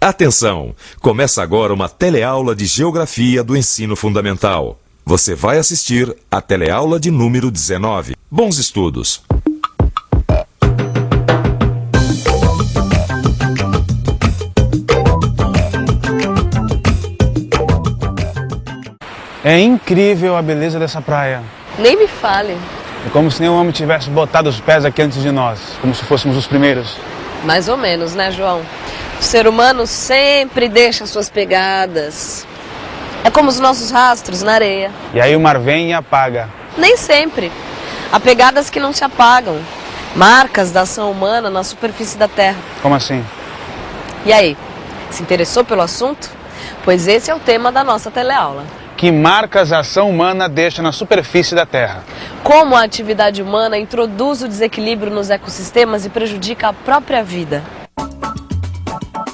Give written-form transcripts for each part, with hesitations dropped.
Atenção! Começa agora uma teleaula de Geografia do Ensino Fundamental. Você vai assistir a teleaula de número 19. Bons estudos! É incrível a beleza dessa praia. Nem me fale. É como se nenhum homem tivesse botado os pés aqui antes de nós, como se fôssemos os primeiros. Mais ou menos, né, João? O ser humano sempre deixa suas pegadas. É como os nossos rastros na areia. E aí o mar vem e apaga. Nem sempre. Há pegadas que não se apagam. Marcas da ação humana na superfície da Terra. Como assim? E aí, se interessou pelo assunto? Pois esse é o tema da nossa teleaula. Que marcas a ação humana deixa na superfície da Terra? Como a atividade humana introduz o desequilíbrio nos ecossistemas e prejudica a própria vida.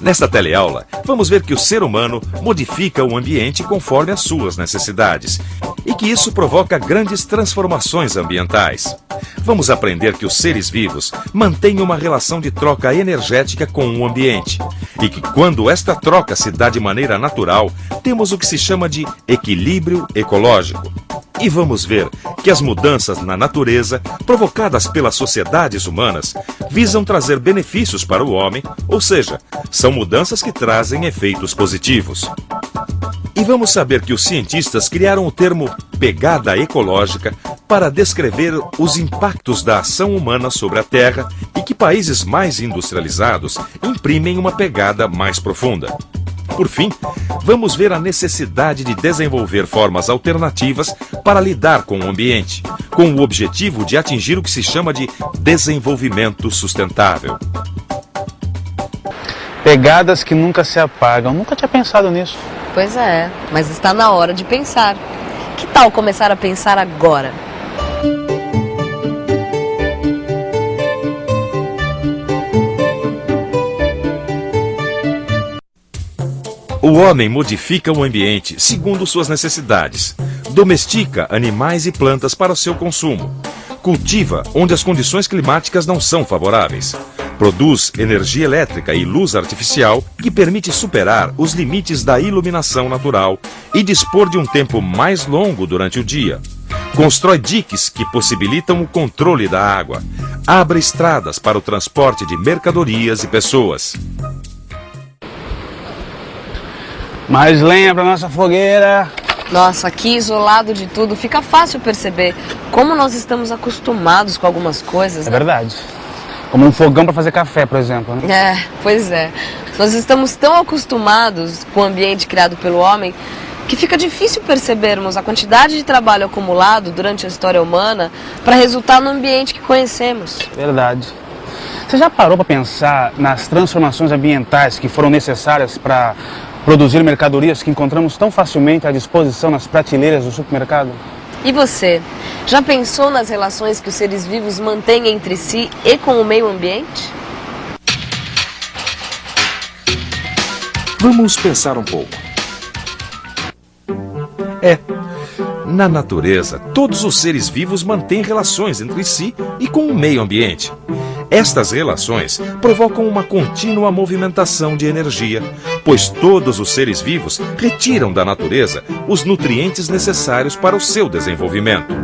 Nesta teleaula, vamos ver que o ser humano modifica o ambiente conforme as suas necessidades e que isso provoca grandes transformações ambientais. Vamos aprender que os seres vivos mantêm uma relação de troca energética com o ambiente e que quando esta troca se dá de maneira natural, temos o que se chama de equilíbrio ecológico. E vamos ver que as mudanças na natureza, provocadas pelas sociedades humanas, visam trazer benefícios para o homem, ou seja, são mudanças que trazem efeitos positivos. E vamos saber que os cientistas criaram o termo pegada ecológica para descrever os impactos da ação humana sobre a Terra e que países mais industrializados imprimem uma pegada mais profunda. Por fim, vamos ver a necessidade de desenvolver formas alternativas para lidar com o ambiente, com o objetivo de atingir o que se chama de desenvolvimento sustentável. Pegadas que nunca se apagam. Nunca tinha pensado nisso. Pois é, mas está na hora de pensar. Que tal começar a pensar agora? O homem modifica o ambiente segundo suas necessidades. Domestica animais e plantas para o seu consumo. Cultiva onde as condições climáticas não são favoráveis. Produz energia elétrica e luz artificial que permite superar os limites da iluminação natural e dispor de um tempo mais longo durante o dia. Constrói diques que possibilitam o controle da água. Abre estradas para o transporte de mercadorias e pessoas. Mais lenha para nossa fogueira. Nossa, aqui isolado de tudo, fica fácil perceber como nós estamos acostumados com algumas coisas, É né? verdade. Como um fogão para fazer café, por exemplo, né? É, pois é. Nós estamos tão acostumados com o ambiente criado pelo homem que fica difícil percebermos a quantidade de trabalho acumulado durante a história humana para resultar no ambiente que conhecemos. Verdade. Você já parou para pensar nas transformações ambientais que foram necessárias para produzir mercadorias que encontramos tão facilmente à disposição nas prateleiras do supermercado? E você, já pensou nas relações que os seres vivos mantêm entre si e com o meio ambiente? Vamos pensar um pouco. Na natureza, todos os seres vivos mantêm relações entre si e com o meio ambiente. Estas relações provocam uma contínua movimentação de energia, pois todos os seres vivos retiram da natureza os nutrientes necessários para o seu desenvolvimento.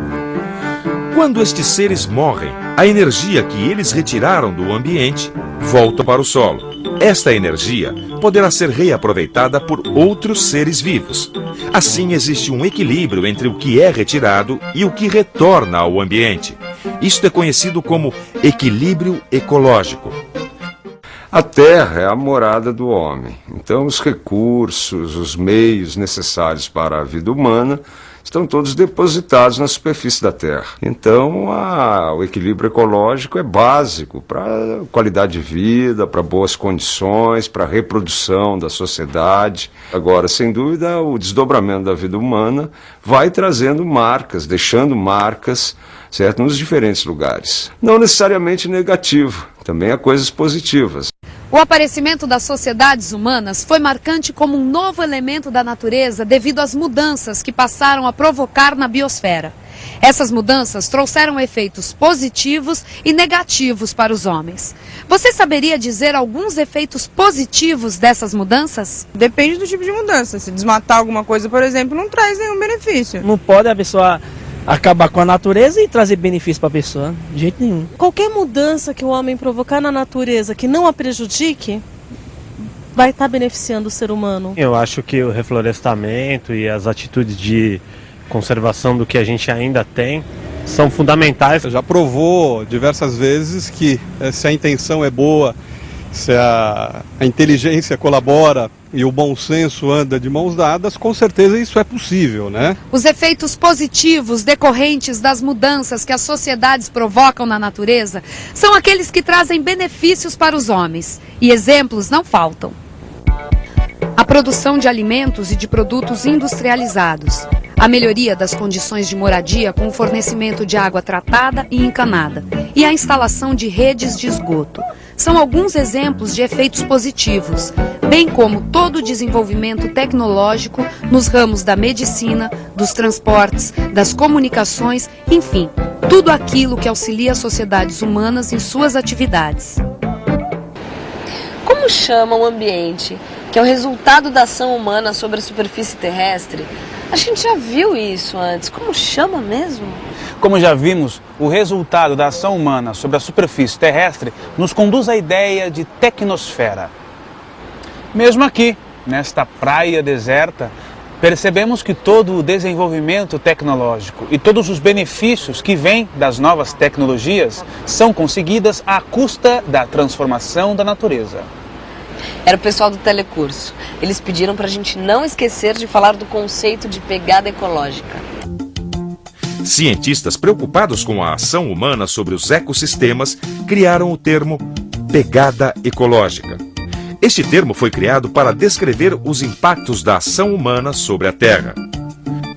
Quando estes seres morrem, a energia que eles retiraram do ambiente volta para o solo. Esta energia poderá ser reaproveitada por outros seres vivos. Assim, existe um equilíbrio entre o que é retirado e o que retorna ao ambiente. Isto é conhecido como equilíbrio ecológico. A Terra é a morada do homem. Então, os recursos, os meios necessários para a vida humana estão todos depositados na superfície da Terra. Então, o equilíbrio ecológico é básico para a qualidade de vida, para boas condições, para a reprodução da sociedade. Agora, sem dúvida, o desdobramento da vida humana vai trazendo marcas, deixando marcas, certo, nos diferentes lugares. Não necessariamente negativo, também há coisas positivas. O aparecimento das sociedades humanas foi marcante como um novo elemento da natureza devido às mudanças que passaram a provocar na biosfera. Essas mudanças trouxeram efeitos positivos e negativos para os homens. Você saberia dizer alguns efeitos positivos dessas mudanças? Depende do tipo de mudança. Se desmatar alguma coisa, por exemplo, não traz nenhum benefício. Não pode a pessoa acabar com a natureza e trazer benefício para a pessoa, de jeito nenhum. Qualquer mudança que o homem provocar na natureza que não a prejudique, vai estar beneficiando o ser humano. Eu acho que o reflorestamento e as atitudes de conservação do que a gente ainda tem são fundamentais. Já provou diversas vezes que se a intenção é boa, se a inteligência colabora e o bom senso anda de mãos dadas, com certeza isso é possível, né? Os efeitos positivos decorrentes das mudanças que as sociedades provocam na natureza são aqueles que trazem benefícios para os homens. E exemplos não faltam. A produção de alimentos e de produtos industrializados. A melhoria das condições de moradia com o fornecimento de água tratada e encanada. E a instalação de redes de esgoto. São alguns exemplos de efeitos positivos, bem como todo o desenvolvimento tecnológico nos ramos da medicina, dos transportes, das comunicações, enfim, tudo aquilo que auxilia as sociedades humanas em suas atividades. Como chama o ambiente, que é o resultado da ação humana sobre a superfície terrestre? A gente já viu isso antes. Como chama mesmo? Como já vimos, o resultado da ação humana sobre a superfície terrestre nos conduz à ideia de tecnosfera. Mesmo aqui, nesta praia deserta, percebemos que todo o desenvolvimento tecnológico e todos os benefícios que vêm das novas tecnologias são conseguidas à custa da transformação da natureza. Era o pessoal do telecurso. Eles pediram para a gente não esquecer de falar do conceito de pegada ecológica. Cientistas preocupados com a ação humana sobre os ecossistemas criaram o termo pegada ecológica. Este termo foi criado para descrever os impactos da ação humana sobre a Terra.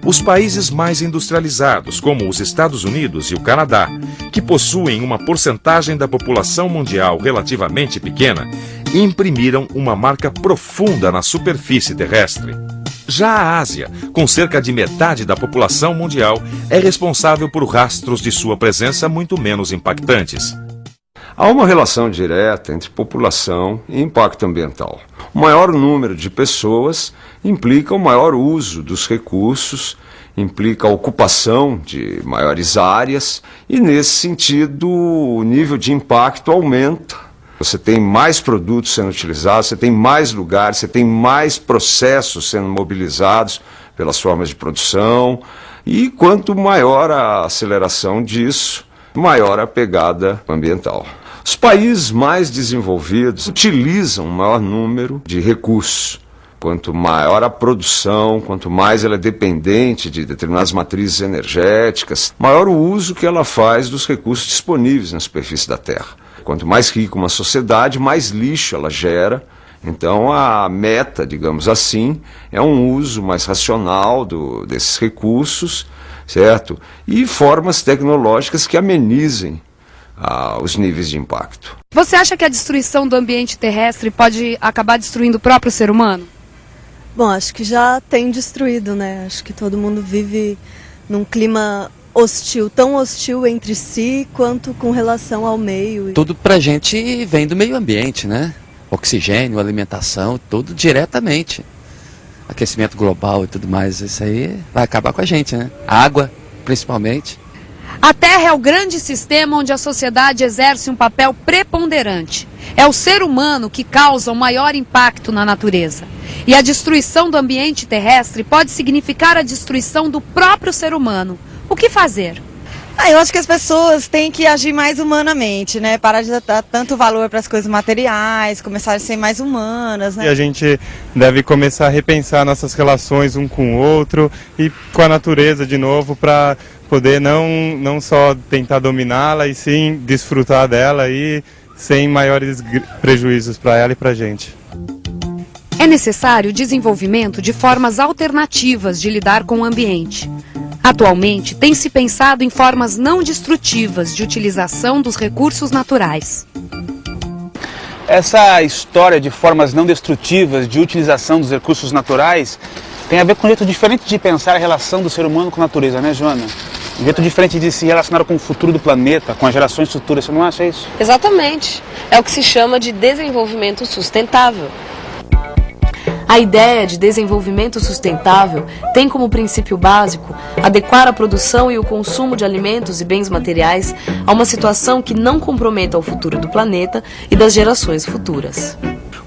Os países mais industrializados, como os Estados Unidos e o Canadá, que possuem uma porcentagem da população mundial relativamente pequena, imprimiram uma marca profunda na superfície terrestre. Já a Ásia, com cerca de metade da população mundial, é responsável por rastros de sua presença muito menos impactantes. Há uma relação direta entre população e impacto ambiental. O maior número de pessoas implica o maior uso dos recursos, implica a ocupação de maiores áreas e, nesse sentido, o nível de impacto aumenta. Você tem mais produtos sendo utilizados, você tem mais lugares, você tem mais processos sendo mobilizados pelas formas de produção. E quanto maior a aceleração disso, maior a pegada ambiental. Os países mais desenvolvidos utilizam um maior número de recursos. Quanto maior a produção, quanto mais ela é dependente de determinadas matrizes energéticas, maior o uso que ela faz dos recursos disponíveis na superfície da Terra. Quanto mais rica uma sociedade, mais lixo ela gera. Então a meta, digamos assim, é um uso mais racional desses recursos, certo? E formas tecnológicas que amenizem os níveis de impacto. Você acha que a destruição do ambiente terrestre pode acabar destruindo o próprio ser humano? Bom, acho que já tem destruído, né? Acho que todo mundo vive num clima hostil, tão hostil entre si quanto com relação ao meio. Tudo pra gente vem do meio ambiente, né? Oxigênio, alimentação, tudo diretamente. Aquecimento global e tudo mais, isso aí vai acabar com a gente, né? Água, principalmente. A Terra é o grande sistema onde a sociedade exerce um papel preponderante. É o ser humano que causa o maior impacto na natureza. E a destruição do ambiente terrestre pode significar a destruição do próprio ser humano. O que fazer? Eu acho que as pessoas têm que agir mais humanamente, né? Parar de dar tanto valor para as coisas materiais, começar a ser mais humanas, né? E a gente deve começar a repensar nossas relações um com o outro e com a natureza de novo para poder não só tentar dominá-la e sim desfrutar dela e sem maiores prejuízos para ela e para a gente. É necessário o desenvolvimento de formas alternativas de lidar com o ambiente. Atualmente, tem se pensado em formas não destrutivas de utilização dos recursos naturais. Essa história de formas não destrutivas de utilização dos recursos naturais tem a ver com um jeito diferente de pensar a relação do ser humano com a natureza, né, Joana? Um jeito diferente de se relacionar com o futuro do planeta, com as gerações futuras, você não acha isso? Exatamente. É o que se chama de desenvolvimento sustentável. A ideia de desenvolvimento sustentável tem como princípio básico adequar a produção e o consumo de alimentos e bens materiais a uma situação que não comprometa o futuro do planeta e das gerações futuras.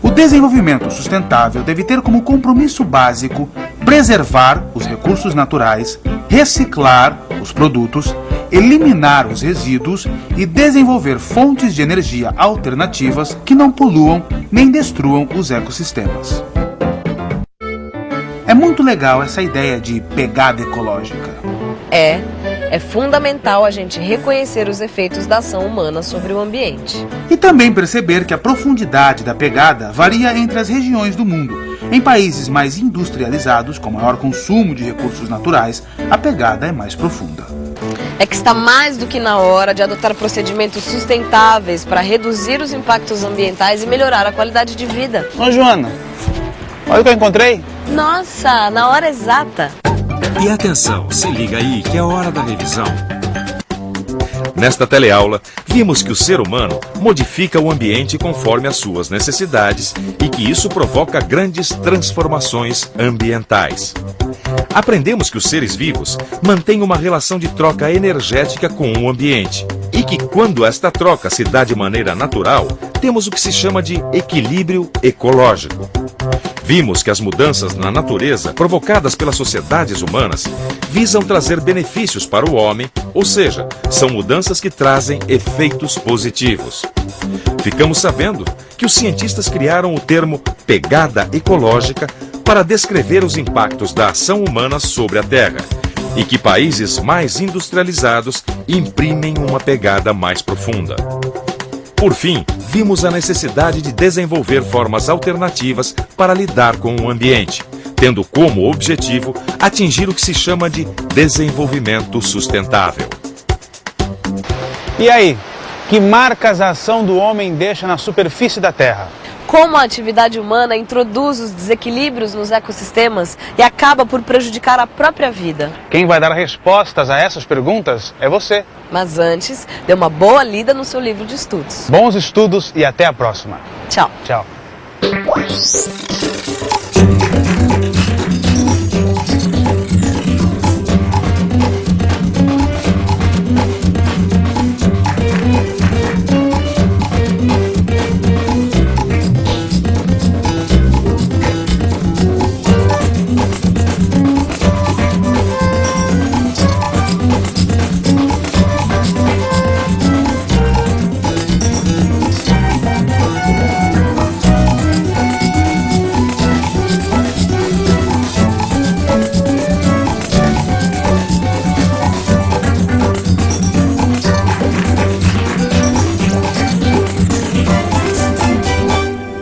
O desenvolvimento sustentável deve ter como compromisso básico preservar os recursos naturais, reciclar os produtos, eliminar os resíduos e desenvolver fontes de energia alternativas que não poluam nem destruam os ecossistemas. É muito legal essa ideia de pegada ecológica. É fundamental a gente reconhecer os efeitos da ação humana sobre o ambiente. E também perceber que a profundidade da pegada varia entre as regiões do mundo. Em países mais industrializados, com maior consumo de recursos naturais, a pegada é mais profunda. É que está mais do que na hora de adotar procedimentos sustentáveis para reduzir os impactos ambientais e melhorar a qualidade de vida. Ô, Joana, olha o que eu encontrei. Nossa, na hora exata. E atenção, se liga aí que é hora da revisão. Nesta teleaula, vimos que o ser humano modifica o ambiente conforme as suas necessidades e que isso provoca grandes transformações ambientais. Aprendemos que os seres vivos mantêm uma relação de troca energética com o ambiente e que quando esta troca se dá de maneira natural, temos o que se chama de equilíbrio ecológico. Vimos que as mudanças na natureza provocadas pelas sociedades humanas visam trazer benefícios para o homem, ou seja, são mudanças que trazem efeitos positivos. Ficamos sabendo que os cientistas criaram o termo pegada ecológica para descrever os impactos da ação humana sobre a Terra e que países mais industrializados imprimem uma pegada mais profunda. Por fim, vimos a necessidade de desenvolver formas alternativas para lidar com o ambiente, tendo como objetivo atingir o que se chama de desenvolvimento sustentável. E aí, que marcas a ação do homem deixa na superfície da Terra? Como a atividade humana introduz os desequilíbrios nos ecossistemas e acaba por prejudicar a própria vida? Quem vai dar respostas a essas perguntas é você. Mas antes, dê uma boa lida no seu livro de estudos. Bons estudos e até a próxima. Tchau. Tchau.